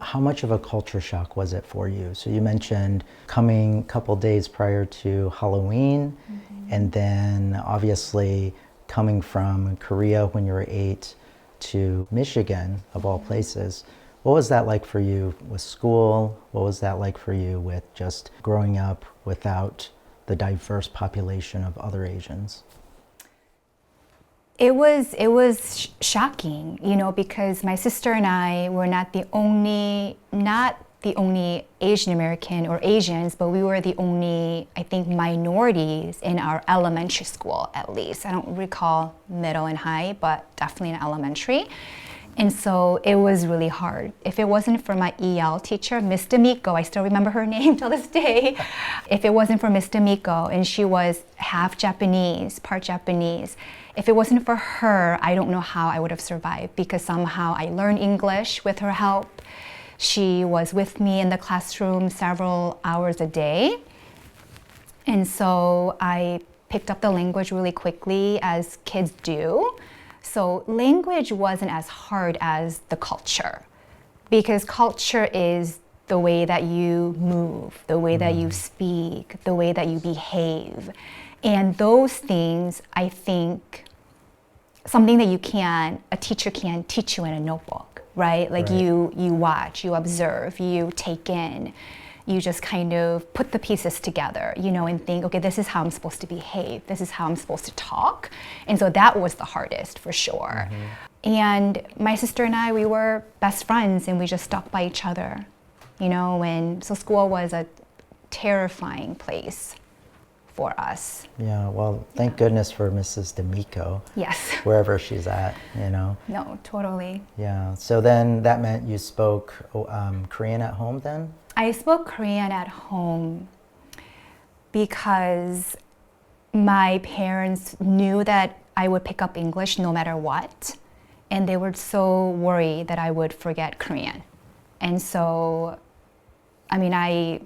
how much of a culture shock was it for you? So you mentioned coming a couple days prior to Halloween, and then obviously coming from Korea when you were 8 to Michigan, of all places. What was that like for you with school? What was that like for you with just growing up without the diverse population of other Asians? It was shocking, because my sister and I were not the only Asian American or Asians, but we were the only, I think, minorities in our elementary school, at least. I don't recall middle and high, but definitely in elementary. And so it was really hard. If it wasn't for my EL teacher, Miss D'Amico, I still remember her name till this day. If it wasn't for Miss D'Amico, and she was half Japanese, part Japanese, if it wasn't for her, I don't know how I would have survived, because somehow I learned English with her help. She was with me in the classroom several hours a day. And so I picked up the language really quickly, as kids do. So language wasn't as hard as the culture, because culture is the way that you move, the way that you speak, the way that you behave. And those things, I think, something that a teacher can teach you in a notebook, right? Like you watch, you observe, you take in, you just kind of put the pieces together, and think, okay, this is how I'm supposed to behave. This is how I'm supposed to talk. And so that was the hardest for sure. And my sister and I, we were best friends, and we just stuck by each other, and so school was a terrifying place for us. Yeah, well, thank goodness for Mrs. D'Amico. Yes. Wherever she's at, No, totally. Yeah, so then that meant you spoke Korean at home then? I spoke Korean at home because my parents knew that I would pick up English no matter what, and they were so worried that I would forget Korean. And so, I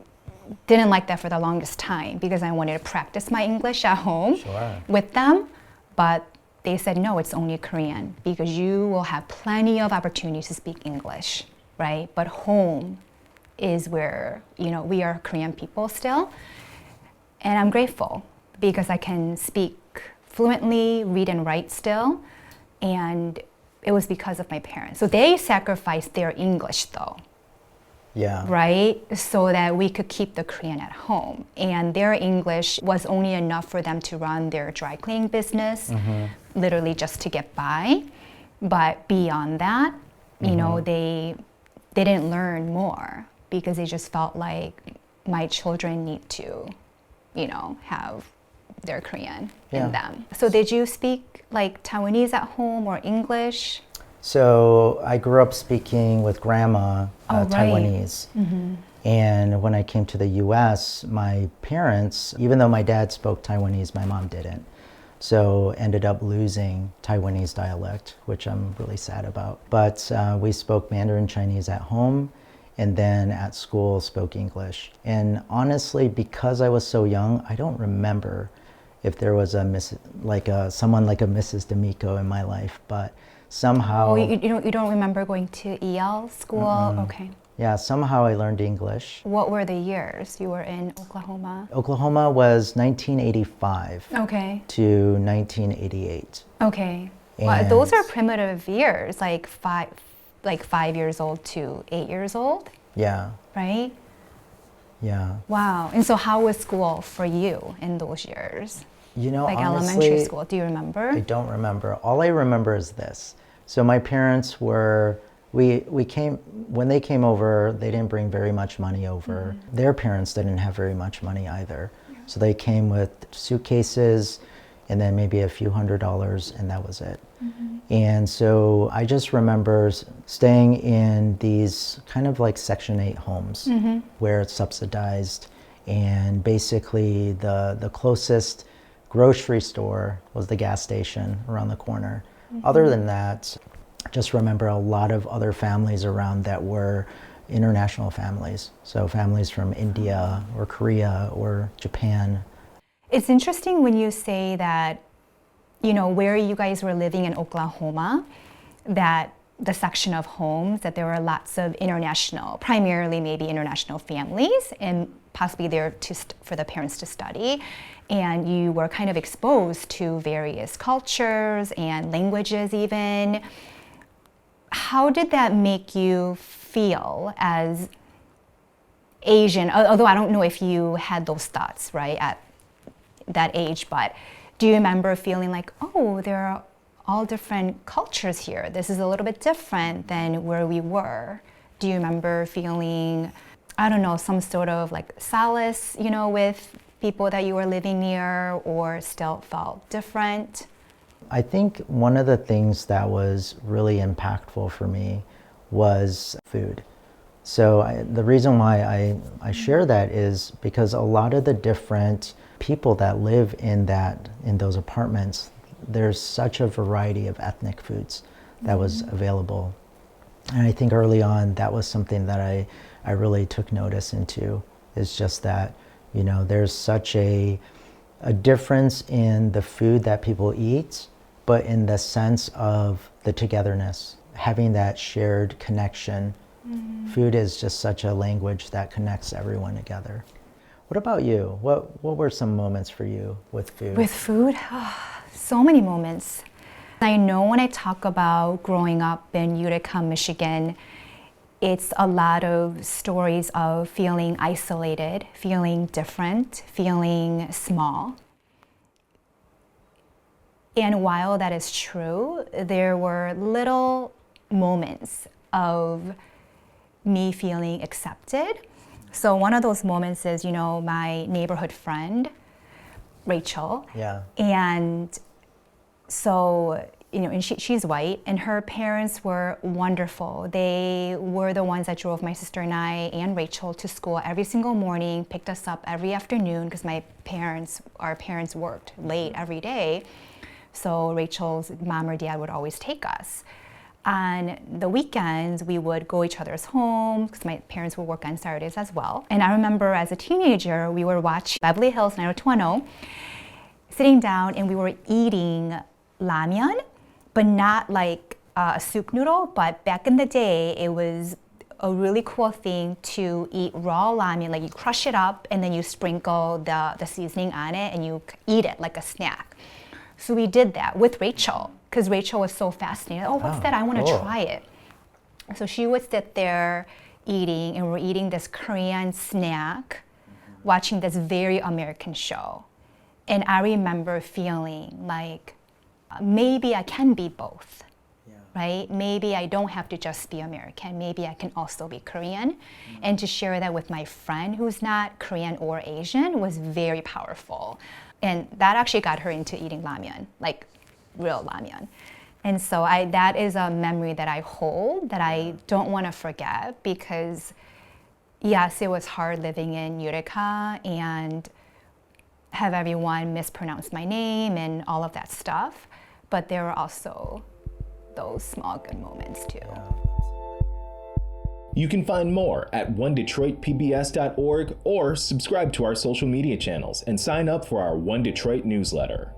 didn't like that for the longest time, because I wanted to practice my English at home with them, but they said, no, it's only Korean, because you will have plenty of opportunities to speak English, right? But home is where, we are Korean people still. And I'm grateful, because I can speak fluently, read and write still. And it was because of my parents. So they sacrificed their English though. Yeah. Right? So that we could keep the Korean at home. And their English was only enough for them to run their dry cleaning business, literally just to get by. But beyond that, they didn't learn more, because they just felt like my children need to, have their Korean in them. So did you speak like Taiwanese at home or English? So I grew up speaking with grandma Taiwanese. And when I came to the US, my parents, even though my dad spoke Taiwanese, my mom didn't. So ended up losing Taiwanese dialect, which I'm really sad about. But we spoke Mandarin Chinese at home, and then at school spoke English. And honestly, because I was so young, I don't remember if there was someone like a Mrs. D'Amico in my life, but somehow... Oh, you don't remember going to EL school? Okay. Yeah, somehow I learned English. What were the years you were in Oklahoma? Oklahoma was 1985 to 1988. Okay. Well, those are primitive years, like 5 years old to 8 years old? Yeah. Right? Yeah. Wow. And so how was school for you in those years? Honestly, elementary school, do you remember? I don't remember. All I remember is this. So my parents were, when they came over, they didn't bring very much money over. Their parents didn't have very much money either. So they came with suitcases and then maybe a few $100s, and that was it. And so I just remember staying in these kind of like Section 8 homes where it's subsidized, and basically the closest grocery store was the gas station around the corner. Other than that, just remember a lot of other families around that were international families. So families from India or Korea or Japan. It's interesting when you say that, where you guys were living in Oklahoma, that the section of homes that there were lots of international, primarily maybe international families, and possibly there for the parents to study. And you were kind of exposed to various cultures and languages even. How did that make you feel as Asian? Although I don't know if you had those thoughts, right, at that age, but do you remember feeling like, oh, there are all different cultures here. This is a little bit different than where we were. Do you remember feeling, I don't know, some sort of like solace, with people that you were living near, or still felt different? I think one of the things that was really impactful for me was food. So the reason why I share that is because a lot of the different people that live in those apartments, there's such a variety of ethnic foods that was available. And I think early on that was something that I really took notice into, is just that, there's such a difference in the food that people eat, but in the sense of the togetherness, having that shared connection. Food is just such a language that connects everyone together. What about you? What were some moments for you with food? With food? So many moments. I know when I talk about growing up in Utica, Michigan, it's a lot of stories of feeling isolated, feeling different, feeling small. And while that is true, there were little moments of me feeling accepted. So one of those moments is, my neighborhood friend, Rachel. Yeah. And so, and she's white, and her parents were wonderful. They were the ones that drove my sister and I and Rachel to school every single morning, picked us up every afternoon, because our parents worked late every day. So Rachel's mom or dad would always take us. On the weekends, we would go each other's homes, because my parents would work on Saturdays as well. And I remember as a teenager, we would watch Beverly Hills 90210, sitting down, and we were eating ramyeon, but not like a soup noodle, but back in the day, it was a really cool thing to eat raw ramyeon. Like, you crush it up, and then you sprinkle the seasoning on it, and you eat it like a snack. So we did that with Rachel, because Rachel was so fascinated. Oh, what's that? I want to cool. try it. So she would sit there eating, and we're eating this Korean snack, watching this very American show. And I remember feeling like, maybe I can be both, right? Maybe I don't have to just be American. Maybe I can also be Korean. And to share that with my friend who's not Korean or Asian was very powerful. And that actually got her into eating ramyeon, like real ramyeon. And so that is a memory that I hold, that I don't want to forget, because yes, it was hard living in Utica and have everyone mispronounce my name and all of that stuff. But there were also those small good moments too. You can find more at onedetroitpbs.org, or subscribe to our social media channels and sign up for our One Detroit newsletter.